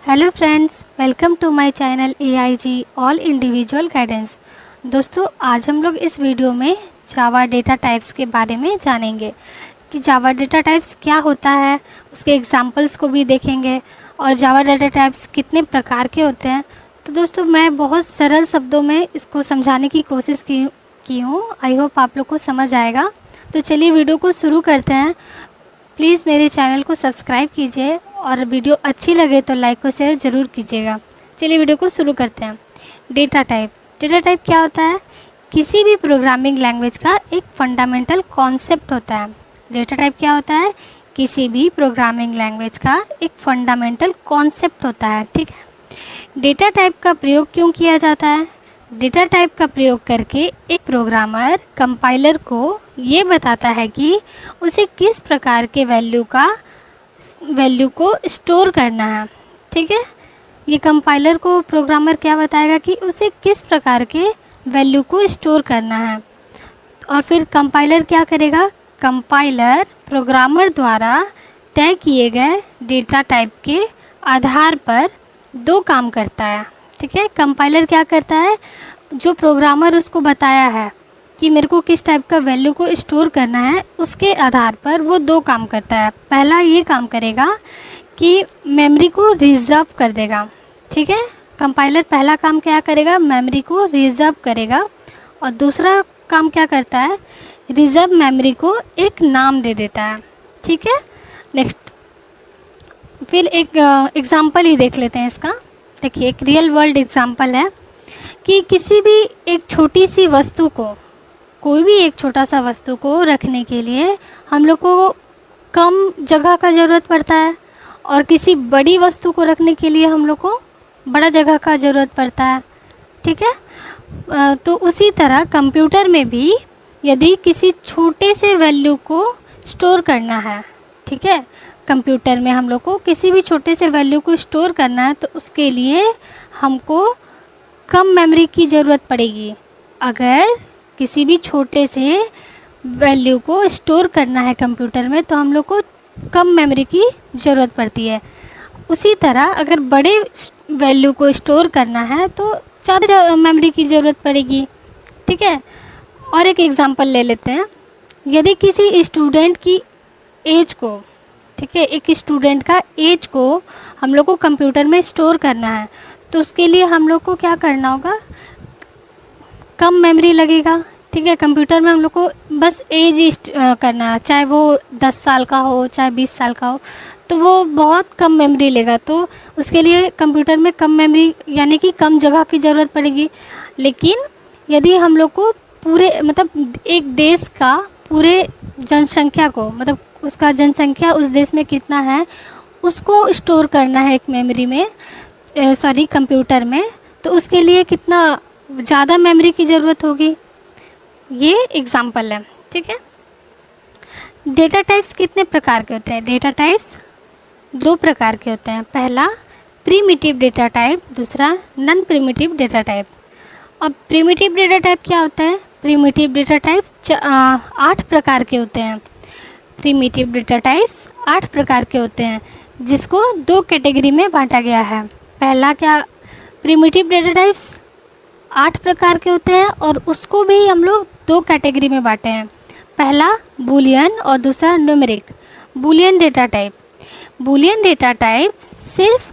Hello friends, welcome to my channel AIG all individual guidance. दोस्तों, आज हम लोग इस वीडियो में जावा डेटा टाइप्स के बारे में जानेंगे कि जावा डेटा टाइप्स क्या होता है, उसके एग्जांपल्स को भी देखेंगे और जावा डेटा टाइप्स कितने प्रकार के होते हैं। तो दोस्तों, मैं बहुत सरल शब्दों में इसको समझाने की कोशिश की हूँ। आई होप आप लोग को समझ आएगा। तो चलिए वीडियो को शुरू करते हैं। प्लीज़ मेरे चैनल को सब्सक्राइब कीजिए और वीडियो अच्छी लगे तो लाइक और शेयर ज़रूर कीजिएगा। चलिए वीडियो को शुरू करते हैं। डेटा टाइप क्या होता है? किसी भी प्रोग्रामिंग लैंग्वेज का एक फंडामेंटल कॉन्सेप्ट होता है। डेटा टाइप क्या होता है? किसी भी प्रोग्रामिंग लैंग्वेज का एक फंडामेंटल कॉन्सेप्ट होता है। ठीक है। डेटा टाइप का प्रयोग क्यों किया जाता है? डेटा टाइप का प्रयोग करके एक प्रोग्रामर कंपाइलर को ये बताता है कि उसे किस प्रकार के वैल्यू को स्टोर करना है। ठीक है। ये कंपाइलर को प्रोग्रामर क्या बताएगा कि उसे किस प्रकार के वैल्यू को स्टोर करना है। और फिर कंपाइलर क्या करेगा? कंपाइलर प्रोग्रामर द्वारा तय किए गए डेटा टाइप के आधार पर दो काम करता है। ठीक है। कंपाइलर क्या करता है? जो प्रोग्रामर उसको बताया है कि मेरे को किस टाइप का वैल्यू को स्टोर करना है, उसके आधार पर वो दो काम करता है। पहला ये काम करेगा कि मेमोरी को रिजर्व कर देगा। ठीक है। कंपाइलर पहला काम क्या करेगा? मेमोरी को रिजर्व करेगा। और दूसरा काम क्या करता है? रिजर्व मेमोरी को एक नाम दे देता है। ठीक है। नेक्स्ट फिर एक एग्जांपल ही देख लेते हैं इसका। देखिए, एक रियल वर्ल्ड एग्जांपल है कि किसी भी एक छोटी सी वस्तु को, कोई भी एक छोटा सा वस्तु को रखने के लिए हम लोग को कम जगह का ज़रूरत पड़ता है और किसी बड़ी वस्तु को रखने के लिए हम लोग को बड़ा जगह का ज़रूरत पड़ता है। ठीक है। तो उसी तरह कंप्यूटर में भी यदि किसी छोटे से वैल्यू को स्टोर करना है, ठीक है, कंप्यूटर में हम लोग को किसी भी छोटे से वैल्यू को स्टोर करना है तो उसके लिए हमको कम मेमोरी की ज़रूरत पड़ेगी। अगर किसी भी छोटे से वैल्यू को स्टोर करना है कंप्यूटर में तो हम लोग को कम मेमोरी की ज़रूरत पड़ती है। उसी तरह अगर बड़े वैल्यू को स्टोर करना है तो ज़्यादा मेमोरी की ज़रूरत पड़ेगी। ठीक है। और एक एग्जांपल ले लेते हैं। यदि किसी स्टूडेंट की एज को, ठीक है, एक स्टूडेंट का एज को हम लोग को कंप्यूटर में स्टोर करना है तो उसके लिए हम लोग को क्या करना होगा? कम मेमोरी लगेगा। ठीक है। कंप्यूटर में हम लोग को बस एज करना है, चाहे वो 10 साल का हो चाहे 20 साल का हो, तो वो बहुत कम मेमोरी लेगा। तो उसके लिए कंप्यूटर में कम मेमोरी यानी कि कम जगह की ज़रूरत पड़ेगी। लेकिन यदि हम लोग को पूरे एक देश का पूरे जनसंख्या को, उसका जनसंख्या उस देश में कितना है उसको स्टोर करना है एक मेमोरी में, कंप्यूटर में, तो उसके लिए कितना ज़्यादा मेमोरी की ज़रूरत होगी। ये एग्जांपल है। ठीक है। डेटा टाइप्स कितने प्रकार के होते हैं? डेटा टाइप्स दो प्रकार के होते हैं। पहला प्रिमिटिव डेटा टाइप, दूसरा नॉन प्रिमिटिव डेटा टाइप। अब प्रिमिटिव डेटा टाइप क्या होता है? प्रिमिटिव डेटा टाइप 8 प्रकार के होते हैं। प्रिमिटिव डेटा टाइप्स 8 प्रकार के होते हैं जिसको दो कैटेगरी में बांटा गया है। पहला क्या? प्रिमिटिव डेटा टाइप्स 8 प्रकार के होते हैं और उसको भी हम लोग दो कैटेगरी में बांटे हैं। पहला बूलियन और दूसरा न्यूमेरिक। बूलियन डेटा टाइप सिर्फ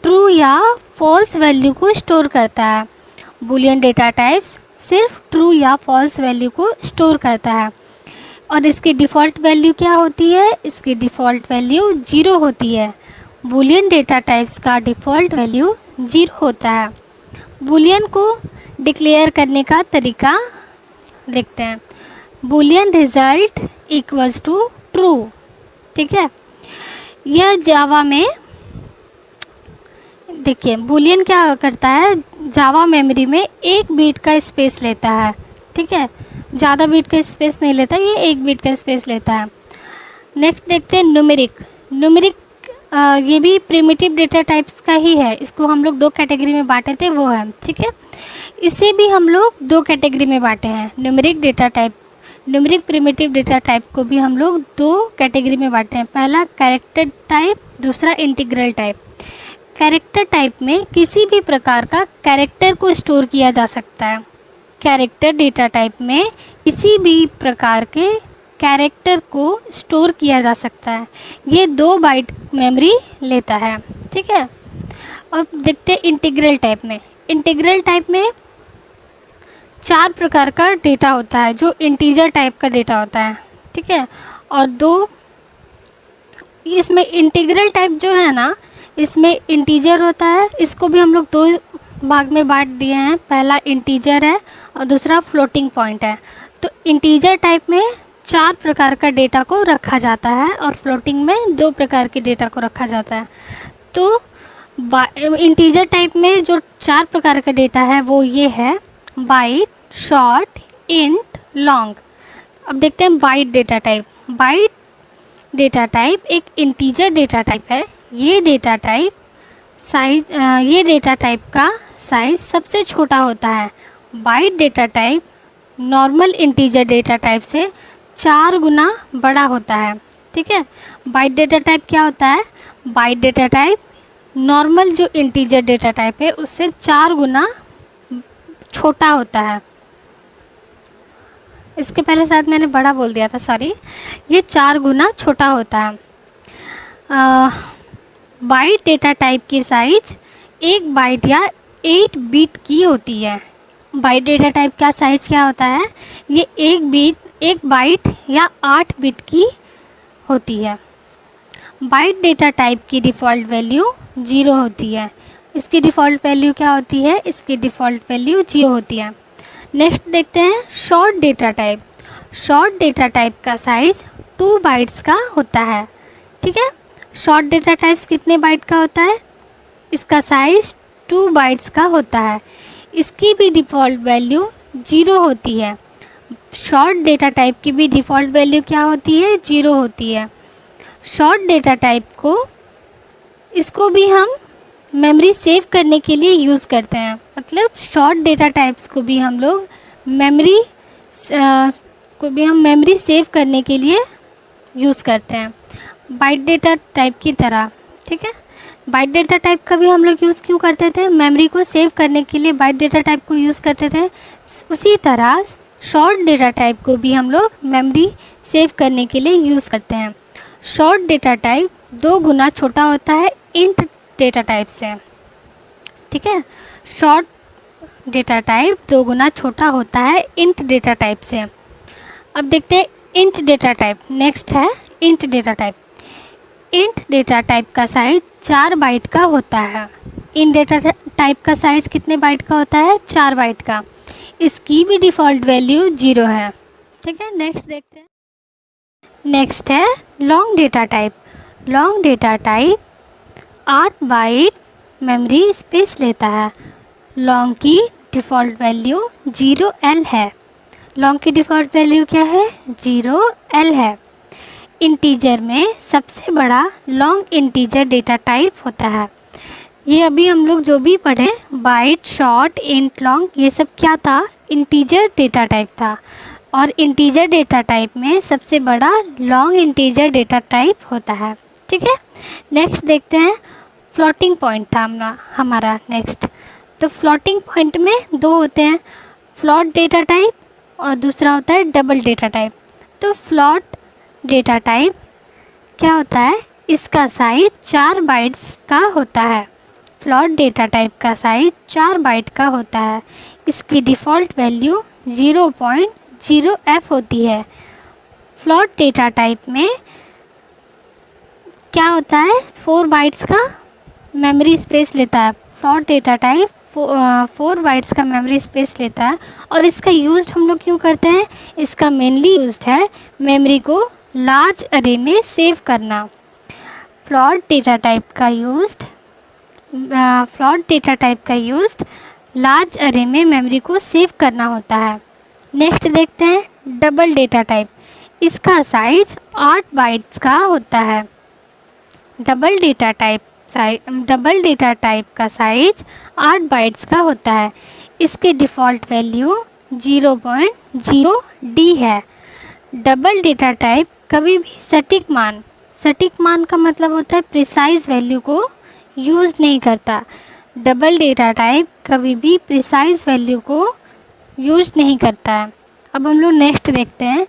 ट्रू या फॉल्स वैल्यू को स्टोर करता है। बूलियन डेटा टाइप्स सिर्फ ट्रू या फॉल्स वैल्यू को स्टोर करता है। और इसकी डिफ़ॉल्ट वैल्यू क्या होती है? इसकी डिफ़ॉल्ट वैल्यू 0 होती है। बूलियन डेटा टाइप्स का डिफ़ॉल्ट वैल्यू 0 होता है। बूलियन को डिक्लेयर करने का तरीका देखते हैं। Boolean result equals to true. ठीक है। यह जावा में, देखिए, बूलियन क्या करता है? जावा मेमोरी में 1 बीट का स्पेस लेता है। ठीक है। ज़्यादा बीट का स्पेस नहीं लेता, ये 1 बीट का स्पेस लेता है। नेक्स्ट देखते हैं न्यूमेरिक। ये भी प्रिमिटिव डेटा टाइप्स का ही है। इसको हम लोग दो कैटेगरी में बांटे थे, वो है। ठीक है। इसे भी हम लोग दो कैटेगरी में बांटे हैं। न्यूमेरिक प्रिमिटिव डेटा टाइप को भी हम लोग दो कैटेगरी में बांटे हैं। पहला कैरेक्टर टाइप, दूसरा इंटीग्रल टाइप। कैरेक्टर टाइप में किसी भी प्रकार का कैरेक्टर को स्टोर किया जा सकता है। कैरेक्टर डेटा टाइप में किसी भी प्रकार के कैरेक्टर को स्टोर किया जा सकता है। ये 2 बाइट मेमोरी लेता है, ठीक है। अब देखते हैं इंटीग्रल टाइप में। इंटीग्रल टाइप में 4 प्रकार का डेटा होता है जो इंटीजर टाइप का डेटा होता है, ठीक है। और 2 इसमें इंटीग्रल टाइप जो है ना, इसमें इंटीजर होता है। इसको भी हम लोग 2 भाग में बांट दिए हैं। पहला इंटीजर है और दूसरा फ्लोटिंग पॉइंट है। तो इंटीजर टाइप में 4 प्रकार का डेटा को रखा जाता है और फ्लोटिंग में 2 प्रकार के डेटा को रखा जाता है। तो इंटीजर टाइप में जो 4 प्रकार का डेटा है वो ये है: बाइट, शॉर्ट, इंट, लॉन्ग। अब देखते हैं byte data type. Byte data type एक इंटीजर डेटा टाइप है। ये डेटा टाइप का साइज सबसे छोटा होता है। Byte data type normal integer data type से 4 गुना बड़ा होता है, ठीक है। बाइट डेटा टाइप क्या होता है? बाइट डेटा टाइप नॉर्मल जो इंटीजर डेटा टाइप है उससे 4 गुना छोटा होता है। इसके पहले शायद मैंने बड़ा बोल दिया था, सॉरी। ये 4 गुना छोटा होता है। बाइट डेटा टाइप की साइज 1 बाइट या 8 बिट की होती है। बाइट डेटा टाइप का साइज क्या होता है? ये 1 बाइट या 8 बिट की होती है। बाइट डेटा टाइप की डिफ़ॉल्ट वैल्यू 0 होती है। इसकी डिफ़ॉल्ट वैल्यू क्या होती है? इसकी डिफ़ॉल्ट वैल्यू 0 होती है। नेक्स्ट देखते हैं short data type. Short data type का साइज 2 बाइट्स का होता है, ठीक है। शॉर्ट डेटा टाइप्स कितने बाइट का होता है? इसका साइज 2 बाइट्स का होता है। इसकी भी डिफ़ॉल्ट वैल्यू 0 होती है। शॉर्ट डेटा टाइप की भी डिफ़ॉल्ट वैल्यू क्या होती है? 0 होती है। शॉर्ट डेटा टाइप को इसको भी हम मेमोरी सेव करने के लिए यूज़ करते हैं। मतलब शॉर्ट डेटा टाइप्स को भी हम लोग मेमोरी सेव करने के लिए यूज़ करते हैं, बाइट डेटा टाइप की तरह, ठीक है। बाइट डेटा टाइप का भी हम लोग यूज़ क्यों करते थे? मेमोरी को सेव करने के लिए बाइट डेटा टाइप को यूज़ करते थे। उसी तरह शॉर्ट डेटा टाइप को भी हम लोग मेमोरी सेव करने के लिए यूज़ करते हैं। शॉर्ट डेटा टाइप 2 गुना छोटा होता है इंट डेटा टाइप से, ठीक है। शॉर्ट डेटा टाइप 2 गुना छोटा होता है इंट डेटा टाइप से। अब देखते हैं इंट डेटा टाइप। नेक्स्ट है int data type. Int data type का साइज 4 बाइट का होता है। इंट डेटा टाइप का साइज कितने बाइट का होता है? 4 बाइट का। इसकी भी डिफ़ॉल्ट वैल्यू 0 है, ठीक है। नेक्स्ट देखते हैं। नेक्स्ट है long data type. Long data type 8 byte memory space लेता है। लॉन्ग की डिफ़ॉल्ट वैल्यू 0L है। लॉन्ग की डिफ़ॉल्ट वैल्यू क्या है? 0L है। इंटीजर में सबसे बड़ा लॉन्ग इंटीजर डेटा टाइप होता है। ये अभी हम लोग जो भी पढ़े बाइट, शॉर्ट, इंट, लॉन्ग, ये सब क्या था? इंटीजर डेटा टाइप था। और इंटीजर डेटा टाइप में सबसे बड़ा लॉन्ग इंटीजर डेटा टाइप होता है, ठीक है। नेक्स्ट देखते हैं फ्लोटिंग पॉइंट था हमारा नेक्स्ट। तो फ्लोटिंग पॉइंट में 2 होते हैं, फ्लोट डेटा टाइप और दूसरा होता है डबल डेटा टाइप। तो फ्लोट डेटा टाइप क्या होता है? इसका साइज 4 बाइट्स का होता है। फ्लोट डेटा टाइप का साइज 4 बाइट का होता है। इसकी डिफ़ॉल्ट वैल्यू 0.0F होती है। फ्लोट डेटा टाइप में क्या होता है? 4 बाइट्स का मेमोरी स्पेस लेता है। फ्लोट डेटा टाइप 4 बाइट्स का मेमोरी स्पेस लेता है। और इसका यूज हम लोग क्यों करते हैं? इसका मेनली यूज्ड है मेमोरी को लार्ज अरे में सेव करना। फ्लोट डेटा टाइप का यूज्ड लार्ज अरे में मेमोरी को सेव करना होता है। नेक्स्ट देखते हैं डबल डेटा टाइप। इसका साइज 8 बाइट्स का होता है। डबल डेटा टाइप का साइज 8 बाइट्स का होता है। इसके डिफ़ॉल्ट वैल्यू 0.0D है। डबल डेटा टाइप कभी भी सटीक मान का मतलब होता है प्रिसाइज वैल्यू को यूज़ नहीं करता। डबल डेटा टाइप कभी भी प्रिसाइज वैल्यू को यूज़ नहीं करता है। अब हम लोग नेक्स्ट देखते हैं।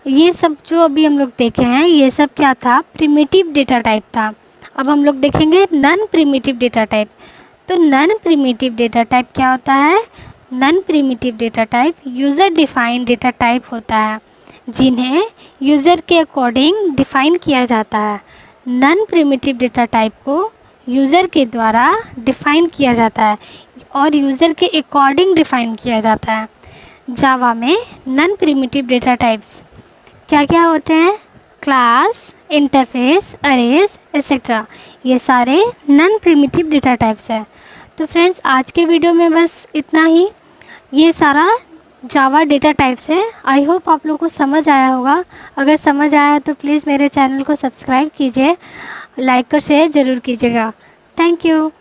ये सब जो अभी हम लोग देखे हैं ये सब क्या था, प्रिमिटिव डेटा टाइप था। अब हम लोग देखेंगे नॉन प्रिमिटिव डेटा टाइप। तो नॉन प्रिमिटिव डेटा टाइप क्या होता है? Non primitive data type user defined data type होता है, जिन्हें यूज़र के अकॉर्डिंग डिफ़ाइन किया जाता है। नॉन प्रिमिटिव डेटा टाइप को यूज़र के द्वारा डिफ़ाइन किया जाता है और यूज़र के अकॉर्डिंग डिफ़ाइन किया जाता है। जावा में नॉन प्रिमिटिव डेटा टाइप्स क्या क्या होते हैं? क्लास, इंटरफेस, अरेज एक्सेट्रा, ये सारे नॉन प्रिमिटिव डेटा टाइप्स है। तो फ्रेंड्स आज के वीडियो में बस इतना ही। ये सारा जावा डेटा टाइप्स है। आई होप आप लोगों को समझ आया होगा। अगर समझ आया तो प्लीज़ मेरे चैनल को सब्सक्राइब कीजिए, लाइक और शेयर ज़रूर कीजिएगा। Thank you.